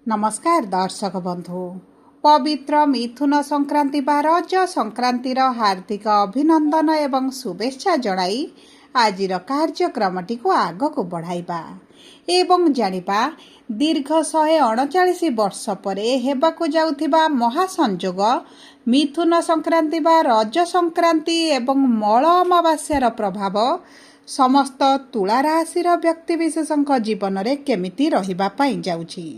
नमस्कार दर्शक बंधु पवित्र मिथुन संक्रांति बा रज संक्रांतिर हार्दिक अभिनंदन एवं शुभेच्छा जणाई आज कार्यक्रमटी को आग को बढ़ाइबा एवं जानिबा दीर्घ 139 वर्ष परे हेबाकु जाउथिबा महासंजोग मिथुन संक्रांति बा रज संक्रांति एवं मल अमावास्यार प्रभाव समस्त तुला राशिर व्यक्तिविशेषଙ୍କ जीवन में केमिति रहिबा पाई जाउछि।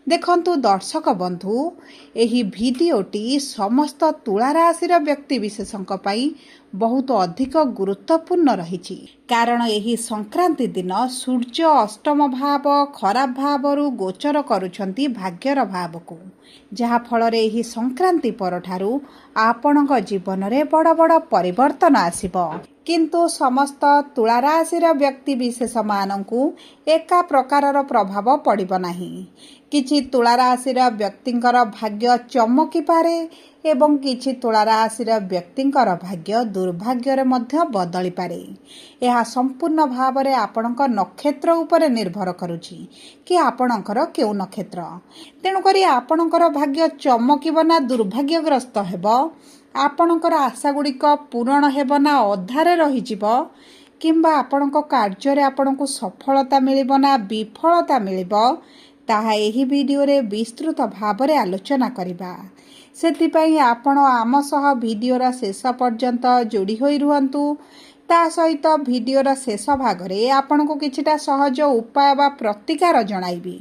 देखंतु दर्शक बंधु एही भिडियोटी समस्त तुला राशिर व्यक्तिविशेषଙ୍କ पाई बहुत अधिक गुरुत्वपूर्ण रही कारण एही संक्रांति दिन सूर्य अष्टम भाव खराब भावरु गोचर करुछंती भाग्यर भाव को जहा फल रे एही संक्रांति परठारु आपणक जीवन रे बड़ बड़ परिवर्तन आसिबो किंतु समस्त तुला राशिर व्यक्ति विशेष मानकु एका प्रकारर प्रभाव पड़िबो नाही। किछि तुला राशिर व्यक्तिंकर भाग्य चमकी पारे एवं किछि तुला राशिर व्यक्तिंकर भाग्य दुर्भाग्य रे मध्य बदली पारे। यह संपूर्ण भाव रे आपणक नक्षत्र उपरे निर्भर करुछि कि आपणकर केउ नक्षत्र तेणु करी आपणकर भाग्य चमकीब ना दुर्भाग्यग्रस्त हेबो आपणकर आशा गुड़िक पूरण हेब ना अधारे रहिजिब किंबा आपणक कार्य रे आपणको सफलता मिलिब ना विफलता मिलिब ताहा एही वीडियो रे विस्तृत भाव रे आलोचना करिबा। सेतिपई आपण आम सह वीडियोर शेष पर्यंत जोड़ी होई रुहंतु। ता सहित वीडियोर शेष भाग रे आपणको किछिटा सहज उपाय बा प्रतिकार जणाइबी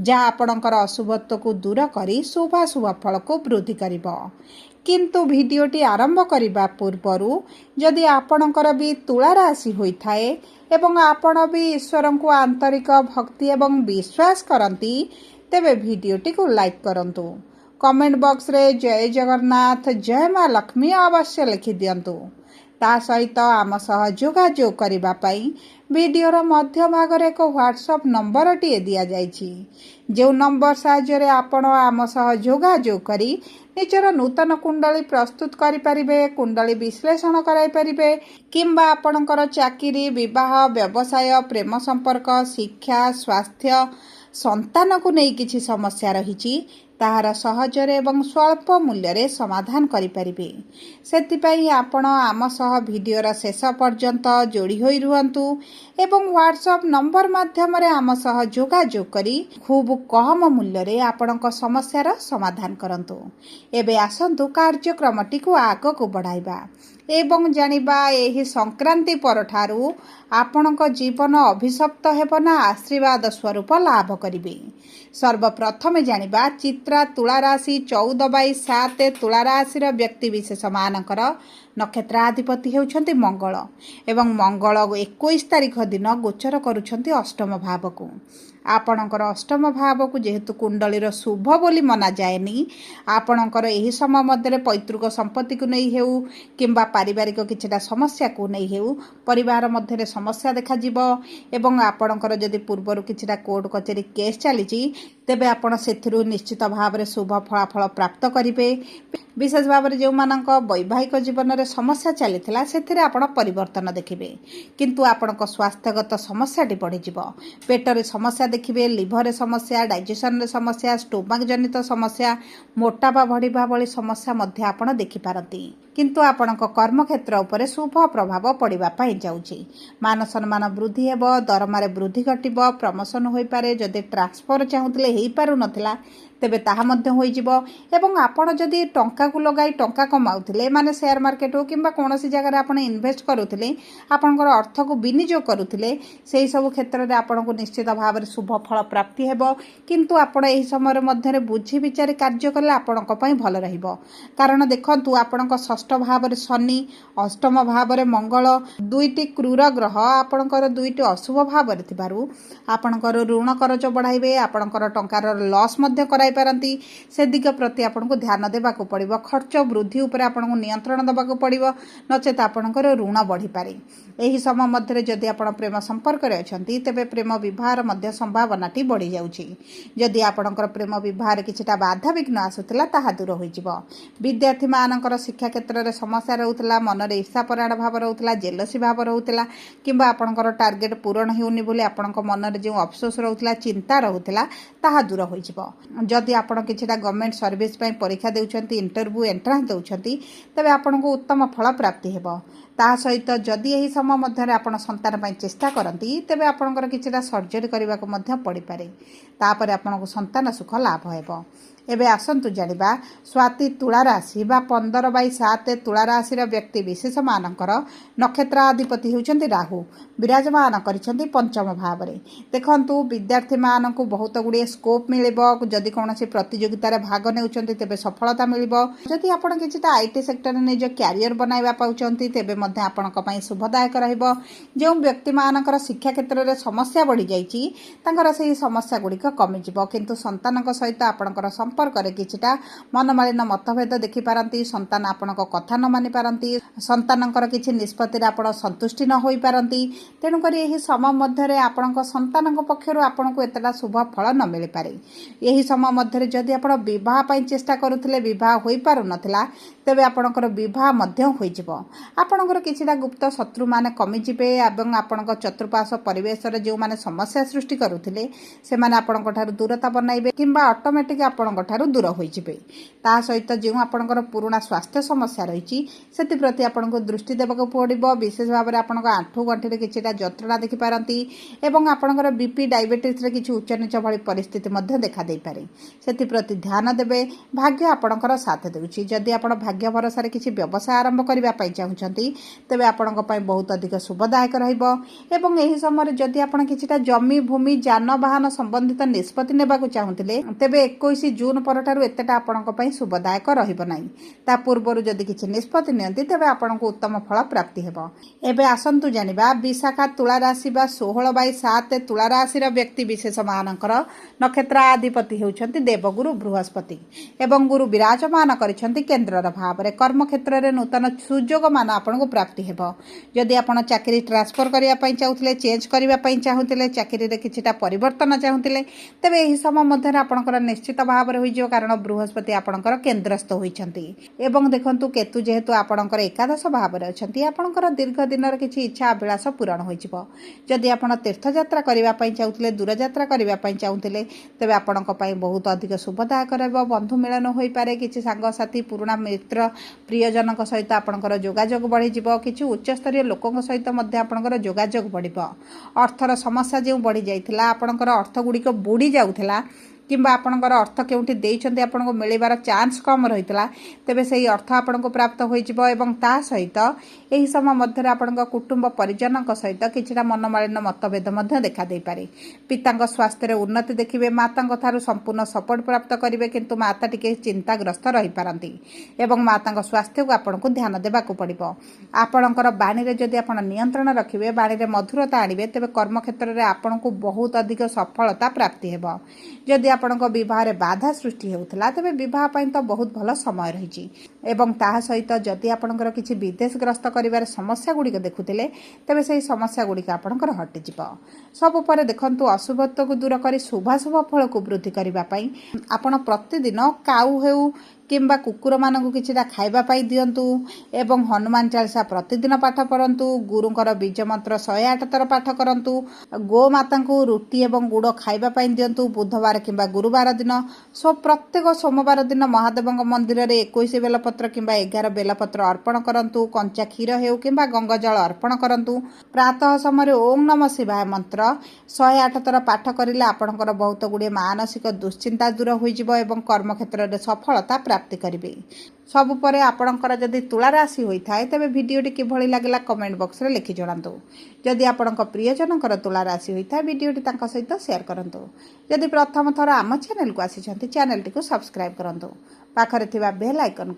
जा आपणकर अशुभत्व को दूर करी शुभाशुभ फल को वृद्धि करिबो। किंतु वीडियोटी आरंभ करने पूर्वरु जदि आपणकर भी तुला राशि होइथाए एवं आपण भी ईश्वर को आंतरिक भक्ति एवं विश्वास करती तेबे वीडियोटी को लाइक करंतु। कमेंट बॉक्स रे जय जगन्नाथ जय मां लक्ष्मी अवश्य लिखि दियंतु। ता सहित आम सह जोगाजोग करिबा पई वीडियोर मध्य भाग रे एक व्हाट्सएप नंबर टी दिया जाइछि जो नंबर साहाय्य रे आपण आम सह जोगाजोग करी निजर नूतन कुंडली प्रस्तुत करि परिबे कुंडली विश्लेषण कराई परिबे किंबा आपणकर चाकरी विवाह व्यवसाय प्रेम संपर्क शिक्षा स्वास्थ्य संतान को नहीं किछि समस्या रहिछि ताहार सहजरे एवं स्वल्प मूल्य रे समाधान करि परिबे। सेतिपई आपण आम सह वीडियोर शेष पर्यंत जोड़ी होई रुहंतु एवं व्हाट्सएप नंबर माध्यम रे आम सह जोगाजोग करी खूब कम मूल्य रे आपणक समस्यार समाधान करंतु। एबे आसंतु कार्यक्रमटी को आग को बढ़ाइबा एवं जानिबा एही संक्रांति परठारु आपणक जीवन अभिशप्त हेब ना आशीर्वाद स्वरूप लाभ करिबे। सर्वप्रथमे जानिबा चित्रा तुला राशि 14/7 तुला राशिर व्यक्ति विशेष मानकर नक्षत्राधिपति हेउछंती मंगल एवं मंगल 21 तारिख दिन गोचर करुछंती अष्टम भाव को। आपणकर अष्टम भाव को जेहेतु कुंडलीर शुभ बोली मना जाएनी आपणकर एही समय मध्य पैतृक संपत्ति को नहीं हेउ किंबा पारिवारिक किछटा समस्या को नहीं हेउ परिवार मध्य समस्या देखा जिवो एवं आपणकर जदि पूर्वर किछटा कोर्ट कचेरी केस चली तेबे आपण सेथिरु निश्चित भाव रे शुभ फलाफल प्राप्त करिवे। विशेष भाव में जो मानक वैवाहिक जीवन में समस्या चली से आपण परिवर्तन देखिए किंतु आपणक स्वास्थ्यगत समस्या बढ़ीज पेटर समस्या देखिए लिभर समस्या डाइजेशन रे समस्या स्टोमाक जनित समस्या मोटापा बढ़िबा भली समस्या मध्य आपण देखिपारती किंतु आपणक कर्मक्षेत्र उपरे शुभ प्रभाव पड़िबा पाई जाउछि। मान सम्मान वृद्धि हेब दरमा रे वृद्धि घटिब प्रमोशन होई पारे जदि ट्रांसफर चाहूतिले हेई पारु नथिला तेबे ताहा मध्य होई जिवो एवं आपण जदि टंका को लगाई टंका कमाउथिले माने शेयर मार्केट हो किंबा कोनोसी जगह आपण इन्वेस्ट करूथिले आपणकर अर्थ को विनियोग करूथिले सेही सब क्षेत्र रे आपण को निश्चित भाव रे शुभ फल प्राप्ति हेबो किंतु आपण एही समय रे बुझी विचार कार्य कले आपणक पई भल रहिबो कारण देखंतु आपणक षष्ठ भाव रे शनि अष्टम भाव रे मंगल दुईटी क्रूर ग्रह आपणकर दुईटी अशुभ भाव रे थिबारु आपणकर ऋण करज बढ़ाइबे आपणकर टंकार लॉस मध्य कराई पारती से दिग प्रति आपको ध्यान देवाक पड़ो खर्च वृद्धि उपर आपको नियंत्रण देवाक पड़ो नचेत आपणकर ऋण बढ़ी पारे। यही समय मध्य जदि आप प्रेम संपर्क में अच्छा तेज प्रेम बह संभावना बढ़ी जाऊँगी। जदि आपणकर प्रेम बह कि बाधा विघ्न आसूला ता दूर हो विद्यार्थी मानकर शिक्षा क्षेत्र में समस्या रोला मनर ईर्षापरायण भाव रोला जेलसी भाव रोला कि आपणकर टार्गेट पूरण होनी बोली आपण मनर जो अफसोस रोला चिंता रोला ता दूर हो जदि आप गवर्नमेंट सर्विस परीक्षा देउछंती इंटरव्यू एंट्रांस देउछंती तेबे आपनको उत्तम फल प्राप्ति हेबो। ता सहित जदि यही समय मध्य आपण संतान ପାଇଁ चेष्टा करती तेबे आपणकर किछिटा सर्जरी करने को पड़ पारे तापर आपनको संतान सुख लाभ हेबो। एबे आसंतु जानिबा स्वाति तुला राशि बा 15/7 तुला राशि व्यक्ति विशेष मानकर नक्षत्राधिपति होउछंती राहु विराजमान करिसेंती पंचम भाव में। देखंतु विद्यार्थी मानकु बहुत गुड़े स्कोप मिलिबो जदि कोनोसी प्रतियोगिता रे भाग नेउछंती तेबे सफलता मिलिबो। जदि आपण किछिटा आईटी सेक्टर ने जो कैरियर बनाइबा पाउछंती तेबे मध्ये आपणक पई शुभदायक रहइबो। जो व्यक्ति मानकर शिक्षा क्षेत्र में समस्या बढ़ी जाइछि तांकर सेही समस्या गुड़िक कमि जिवो किंतु संतानक सहित आपणकर संपर्क रे किछिटा मनमालिन मतभेद देखि पारंती संतान आपणक कथा न मानि पारंती संतानकर किछि निष्पत्ति रे आपण संतुष्टि न होई पारंती तेणु करी एही समय मध्य रे आपणक संतानक पक्षरु आपणको एतटा शुभ फल न मिलि पारे। एही समय मध्य रे जदि आपण विवाह पई चेष्टा करूथिले विवाह होई पारु नथिला तेबे आपणकर विवाह मध्य होई जिवो। आपणकर किछिटा गुप्त शत्रु माने कमि जिवे एवं आपणक चतुर्पार्श्व परिवेश रे जो माने समस्या सृष्टि करूथिले से माने आपणक ठारू दूरता बनाइबे किंबा ऑटोमेटिक आपणक ठारू दूर हो जिवे। ता सहित जो आपणकर पुराना स्वास्थ्य समस्या रही से प्रति आपको दृष्टि देवाक पड़ो विशेष भाव में आपंक आंठू गंठी किछिटा जंत्रणा देखि पारंती एवं आपणकर बीपी डायबिटीज रे किछि उच्च नीच भली परिस्थिति मध्य देखा दे पारे सेति प्रति ध्यान देबे। भाग्य आपणकर साथ देउछि जदि आपण भाग्य भरोसा रे किछि व्यवसाय आरंभ करिबा पई चाहुछंती तेबे आपणक पई बहुत अधिक शुभदायक रहइबो एवं एही समय जदि आपण किछिटा जमी भूमि जानवाहन संबंधित निष्पत्ति नेबाकू चाहुतिले तेबे 21 जून परठारु एतेटा आपणक पई शुभदायक रहिबो नाही। ता पूर्वरु जदि किछि निष्पत्ति नियंती तेबे आपणको उत्तम फल प्राप्ति हेबो। एबे आसंतु जानिबा विशाखा तुला राशि बा 16/7 तुला राशि रा व्यक्ति विशेष मानकर नक्षत्राधिपति हेउछंती देवगुरु बृहस्पति एवं गुरु विराजमान करिसेंती केंद्रर भाव रे कर्म क्षेत्र रे नूतन सुजोग मान आपणको प्राप्ति हेबो। जदि आपण चाकरी ट्रांसफर करिया पई चाहुथिले चेंज करिया पई चाहुथिले चाकरी रे किछिटा परिवर्तन चाहुथिले तेबे एही समय मध्य आपणकर निश्चित भाव रे होइजो कारण बृहस्पति आपणकर केंद्रस्थ होइछंती एवं देखंतु केतु जेहेतु आपणकर एकादश भाव रे अछंती आपणकर दीर्घ दिनर किछि इच्छा अभिलाष पूरण होइजिवो। जदि आपण तीर्थ यात्रा करिया पई चाहुथिले दूर यात्रा करिया पई चाहुथिले तेबे आपणक पई बहुत अधिक शुभदायक रहबो। बंधु मिलन होई पारे किछि सांग साथी पुराना मित्र प्रियजनक सहित आपणकर जोगाजोग बढ़ी जिवो किछि उच्च स्तरीय लोकक सहित मध्य आपणकर जोगाजोग बढ़िबो। अर्थर समस्या जे बढ़ी जाइथिला आपणकर अर्थ गुड़िक बुड़ी जाउथिला किंबा आपणकर अर्थ केउठी देइछन्ते आपनको मिलिबार चांस कम रहितला तेबे सेही अर्थ आपनको प्राप्त होइजिवो एवं ता सहित एही समय मध्य आपणक कुटुंब परिजनक सहित किछिटा मनमालिन मतभेद मध्य देखा देइ पारे। पितांक स्वास्थ्य रे उन्नति देखिबे मातांक थारु संपूर्ण सपोर्ट प्राप्त करिवे किंतु माता टिके चिंताग्रस्त रहि पारंती एवं मातांक स्वास्थ्य को आपनको ध्यान देबाकू पड़िबो। आपणकर बाणी रे जदि आपण नियंत्रण रखिबे बाणी रे मधुरता आनिबे तेबे कर्म क्षेत्र रे आपनको बहुत अधिक सफलता प्राप्ति हेबो। जदि आपणक विवाह बाधा सृष्टि होउथला तेबे विवाह पई तो बहुत भल समय रहिछि एवं ताहा सहित जदि आपणकर किछि विदेश ग्रस्त करिवार समस्या गुड़िक देखुथिले तेबे सेही समस्या गुड़िक आपणकर हटि जिवो। सब पर देखंतु अशुभत्व को दूर करी शुभाशुभ फल को वृद्धि करिबा पई आपण प्रतिदिन काऊ हेउ किंबा कुकुर मानकु किछिटा खाइबा पाई दियंतु एवं हनुमान चालीसा प्रतिदिन पाठ करंतु। गुरुंकर बीज मंत्र 108 थर पाठ करंतु। गो मातांकु रुटी एवं गुड़ खाइबा पाई दियंतु। बुधवार किंबा गुरुवार दिन प्रत्येक सोमवार दिन महादेवंक मंदिर रे 21 बेलपत्र किंबा 11 बेलपत्र अर्पण करंतु। कंचा क्षीर हेउ किंबा गंगा जल अर्पण करंतु। प्रातः समय ओम नमः शिवाय मंत्र 108 थर पाठ करिले आपणकर बहुत गुडे मानसिक दुश्चिंता दूर होइजिवो एवं कर्म क्षेत्र रे सफलता प्राप्ति करिवे। सबु परे आपणकर जदि तुला राशि होइथाय तबे भिडियोटी किभଳି लागिला कमेंट बॉक्स रे लिखि जणांतु। जदि आपणक प्रियजनकर तुला राशि होइथाय भिडियोटी तांका सहित शेयर करंतु। जदि प्रथम थर आम चैनल को आसिछंती चैनल टी को सब्सक्राइब करंतु। पाखरे थिबा बेल आइकन को